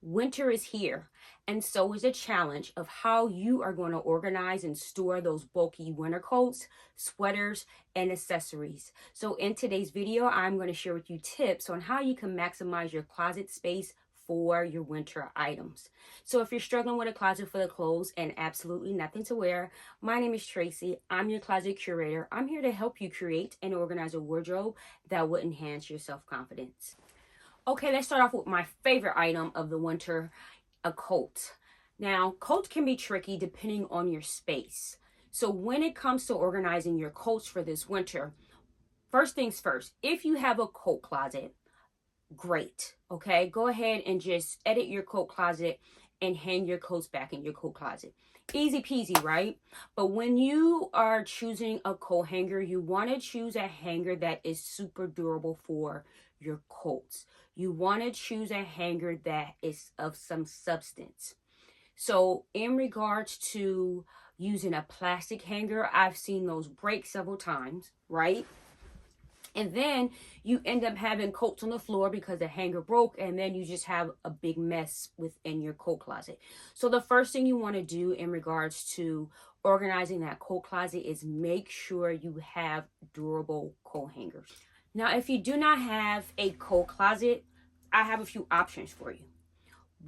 Winter is here, and so is a challenge of how you are going to organize and store those bulky winter coats, sweaters, and accessories. So in today's video, I'm going to share with you tips on how you can maximize your closet space for your winter items. So if you're struggling with a closet full of clothes and absolutely nothing to wear, my name is Tracy. I'm your closet curator. I'm here to help you create and organize a wardrobe that will enhance your self-confidence. Okay, let's start off with my favorite item of the winter, a coat. Now, coats can be tricky depending on your space. So when it comes to organizing your coats for this winter, first things first, if you have a coat closet, great. Okay, go ahead and just edit your coat closet and hang your coats back in your coat closet. Easy peasy, right? But when you are choosing a coat hanger, you want to choose a hanger that is super durable for your coats. You want to choose a hanger that is of some substance. So in regards to using a plastic hanger, I've seen those break several times, right? And then you end up having coats on the floor because the hanger broke, and then you just have a big mess within your coat closet. So the first thing you want to do in regards to organizing that coat closet is make sure you have durable coat hangers. Now, if you do not have a coat closet, I have a few options for you.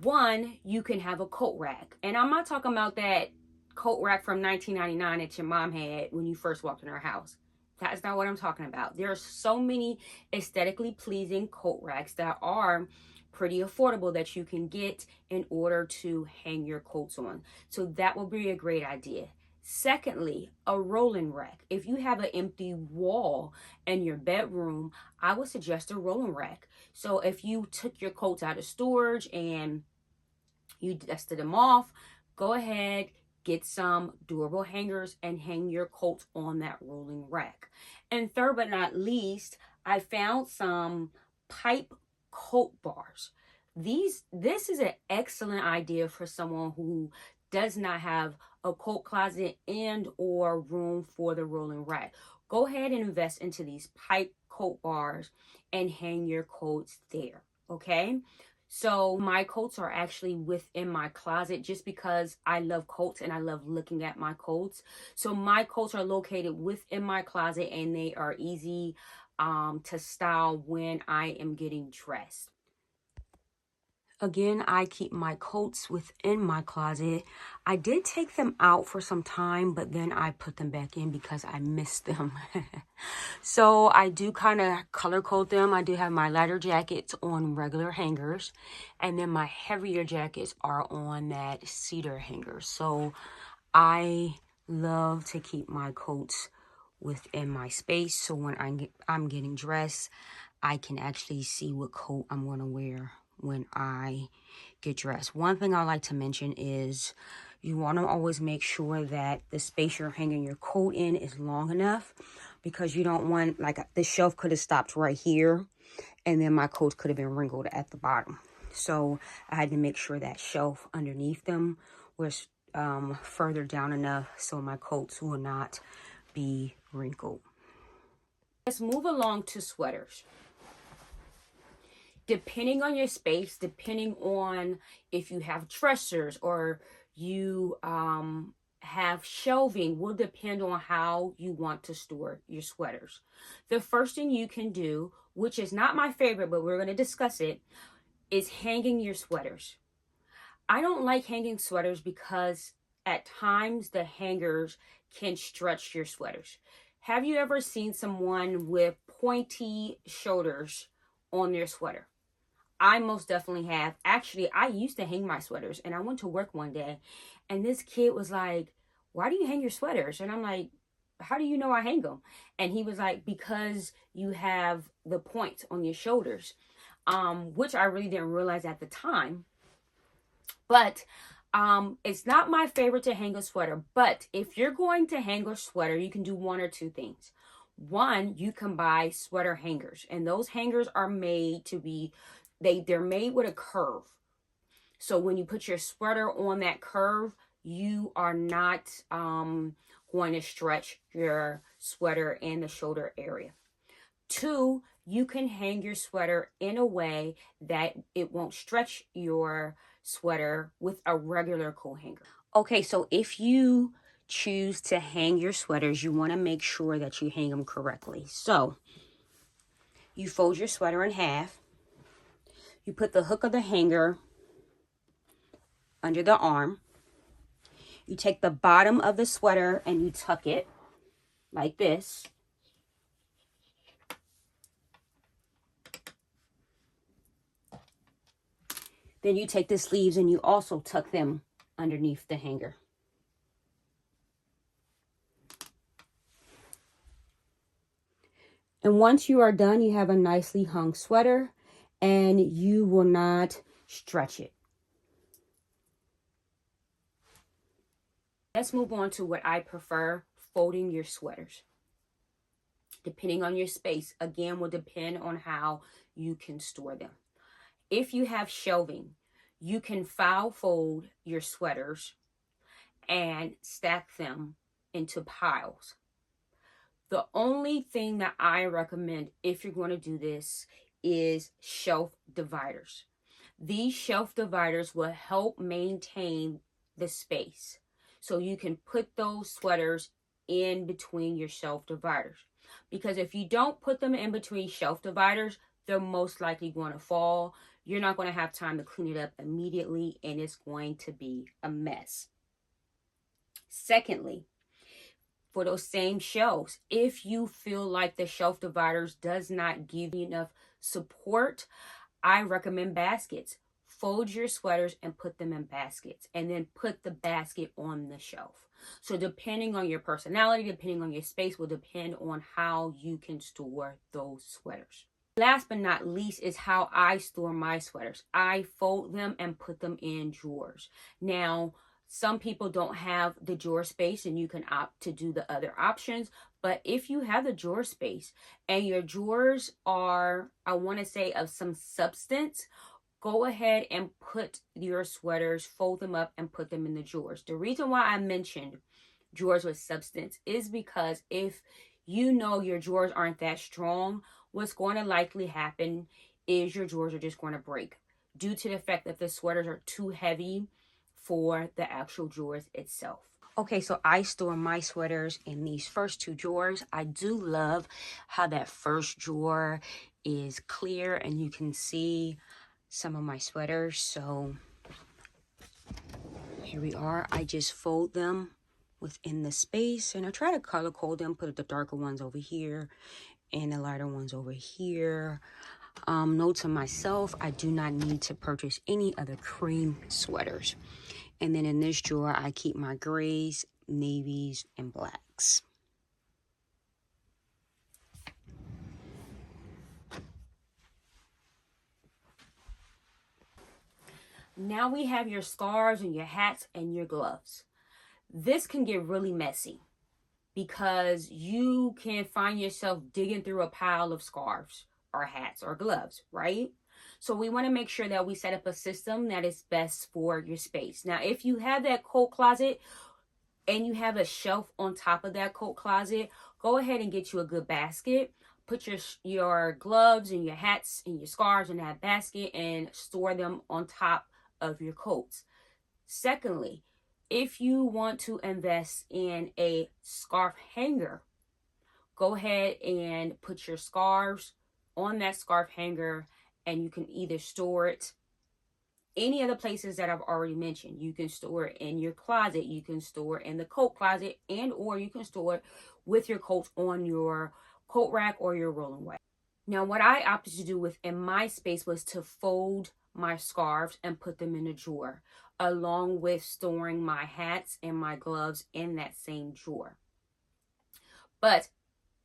One, you can have a coat rack. And I'm not talking about that coat rack from 1999 that your mom had when you first walked in her house. That's not what I'm talking about. There are so many aesthetically pleasing coat racks that are pretty affordable that you can get in order to hang your coats on. So that will be a great idea. Secondly, a rolling rack. If you have an empty wall in your bedroom, I would suggest a rolling rack. So if you took your coats out of storage and you dusted them off, go ahead, get some durable hangers and hang your coats on that rolling rack. And third but not least, I found some pipe coat bars. This is an excellent idea for someone who does not have a coat closet and or room for the rolling rack. Go ahead and invest into these pipe coat bars and hang your coats there, okay? So my coats are actually within my closet just because I love coats and I love looking at my coats. So my coats are located within my closet and they are easy to style when I am getting dressed. Again, I keep my coats within my closet. I did take them out for some time, but then I put them back in because I missed them. So I do kind of color code them. I do have my lighter jackets on regular hangers, and then my heavier jackets are on that cedar hanger. So I love to keep my coats within my space. So when I'm getting dressed, I can actually see what coat I'm going to wear when I get dressed. One thing I like to mention is you want to always make sure that the space you're hanging your coat in is long enough, because you don't want, like, the shelf could have stopped right here and then my coats could have been wrinkled at the bottom. So I had to make sure that shelf underneath them was further down enough so my coats will not be wrinkled. Let's move along to sweaters. Depending on your space, depending on if you have dressers or you have shelving, will depend on how you want to store your sweaters. The first thing you can do, which is not my favorite, but we're going to discuss it, is hanging your sweaters. I don't like hanging sweaters because at times the hangers can stretch your sweaters. Have you ever seen someone with pointy shoulders on their sweater? I most definitely have. Actually, I used to hang my sweaters, and I went to work one day and this kid was like, "Why do you hang your sweaters?" And I'm like, "How do you know I hang them?" And he was like, "Because you have the points on your shoulders," which I really didn't realize at the time. But it's not my favorite to hang a sweater. But if you're going to hang a sweater, you can do one or two things. One, you can buy sweater hangers, and those hangers are made to be, they're made with a curve. So when you put your sweater on that curve, you are not going to stretch your sweater in the shoulder area. Two, you can hang your sweater in a way that it won't stretch your sweater with a regular coat hanger. Okay, so if you choose to hang your sweaters, you want to make sure that you hang them correctly. So you fold your sweater in half. You put the hook of the hanger under the arm. You take the bottom of the sweater and you tuck it like this. Then you take the sleeves and you also tuck them underneath the hanger. And once you are done, you have a nicely hung sweater and you will not stretch it. Let's move on to what I prefer, folding your sweaters. Depending on your space, again, will depend on how you can store them. If you have shelving, you can file fold your sweaters and stack them into piles. The only thing that I recommend if you're going to do this is shelf dividers. These shelf dividers will help maintain the space. So you can put those sweaters in between your shelf dividers. Because if you don't put them in between shelf dividers, they're most likely going to fall. You're not going to have time to clean it up immediately, and it's going to be a mess. Secondly, for those same shelves, if you feel like the shelf dividers does not give you enough support, I recommend baskets. Fold your sweaters and put them in baskets, and then put the basket on the shelf. So depending on your personality, depending on your space, will depend on how you can store those sweaters. Last but not least is how I store my sweaters. I fold them and put them in drawers. Now, some people don't have the drawer space and you can opt to do the other options. But if you have the drawer space and your drawers are, I want to say, of some substance, go ahead and put your sweaters, fold them up and put them in the drawers. The reason why I mentioned drawers with substance is because if you know your drawers aren't that strong, what's going to likely happen is your drawers are just going to break due to the fact that the sweaters are too heavy for the actual drawers itself. Okay, so I store my sweaters in these first two drawers. I do love how that first drawer is clear and you can see some of my sweaters. So here we are. I just fold them within the space and I try to color code them, put the darker ones over here and the lighter ones over here. Note to myself, I do not need to purchase any other cream sweaters. And then in this drawer, I keep my grays, navies, and blacks. Now we have your scarves and your hats and your gloves. This can get really messy because you can find yourself digging through a pile of scarves or hats or gloves, right? So we want to make sure that we set up a system that is best for your space. Now, if you have that coat closet and you have a shelf on top of that coat closet, go ahead and get you a good basket. Put your gloves and your hats and your scarves in that basket and store them on top of your coats. Secondly, if you want to invest in a scarf hanger, go ahead and put your scarves on that scarf hanger and you can either store it any of the places that I've already mentioned. You can store it in your closet, you can store it in the coat closet, and or you can store it with your coats on your coat rack or your rolling rack. Now, what I opted to do within my space was to fold my scarves and put them in a drawer, along with storing my hats and my gloves in that same drawer. But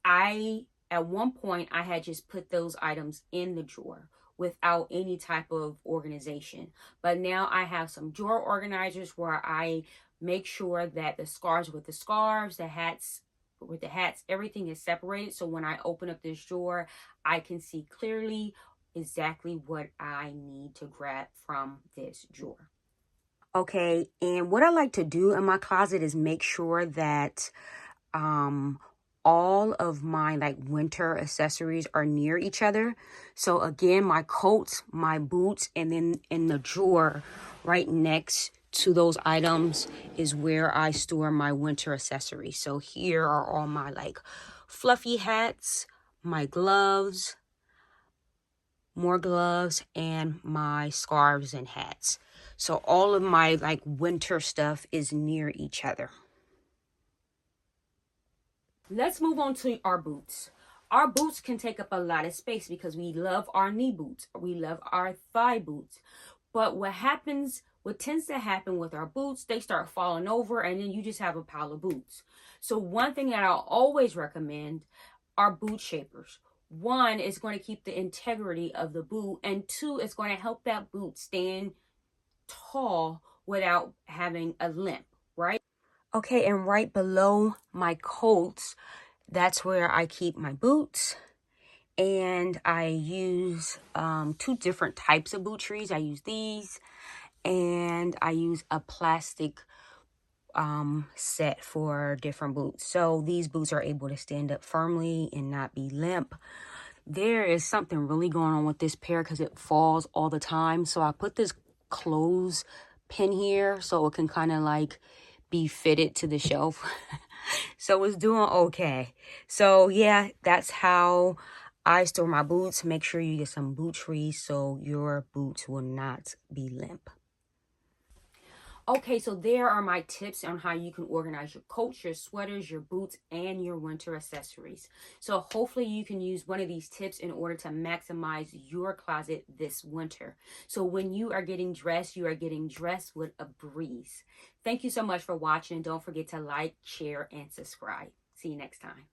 at one point, I had just put those items in the drawer without any type of organization. But now I have some drawer organizers where I make sure that the scarves with the scarves, the hats with the hats, everything is separated. So when I open up this drawer, I can see clearly exactly what I need to grab from this drawer. Okay, and what I like to do in my closet is make sure that all of my like winter accessories are near each other. So again, my coats, my boots, and then in the drawer right next to those items is where I store my winter accessories. So here are all my like fluffy hats, my gloves, more gloves, and my scarves and hats. So all of my like winter stuff is near each other. Let's move on to our boots. Our boots can take up a lot of space because we love our knee boots. We love our thigh boots. But what tends to happen with our boots, they start falling over and then you just have a pile of boots. So one thing that I'll always recommend are boot shapers. One is going to keep the integrity of the boot, and two, it's going to help that boot stand tall without having a limp, right? Okay, and right below my coats, that's where I keep my boots. And I use two different types of boot trees. I use these, and I use a plastic set for different boots. So these boots are able to stand up firmly and not be limp. There is something really going on with this pair because it falls all the time. So I put this clothes pin here so it can kind of like be fitted to the shelf. So it's doing okay. So yeah, that's how I store my boots. Make sure you get some boot trees so your boots will not be limp. Okay, so there are my tips on how you can organize your coats, your sweaters, your boots, and your winter accessories. So hopefully you can use one of these tips in order to maximize your closet this winter. So when you are getting dressed, you are getting dressed with a breeze. Thank you so much for watching. Don't forget to like, share, and subscribe. See you next time.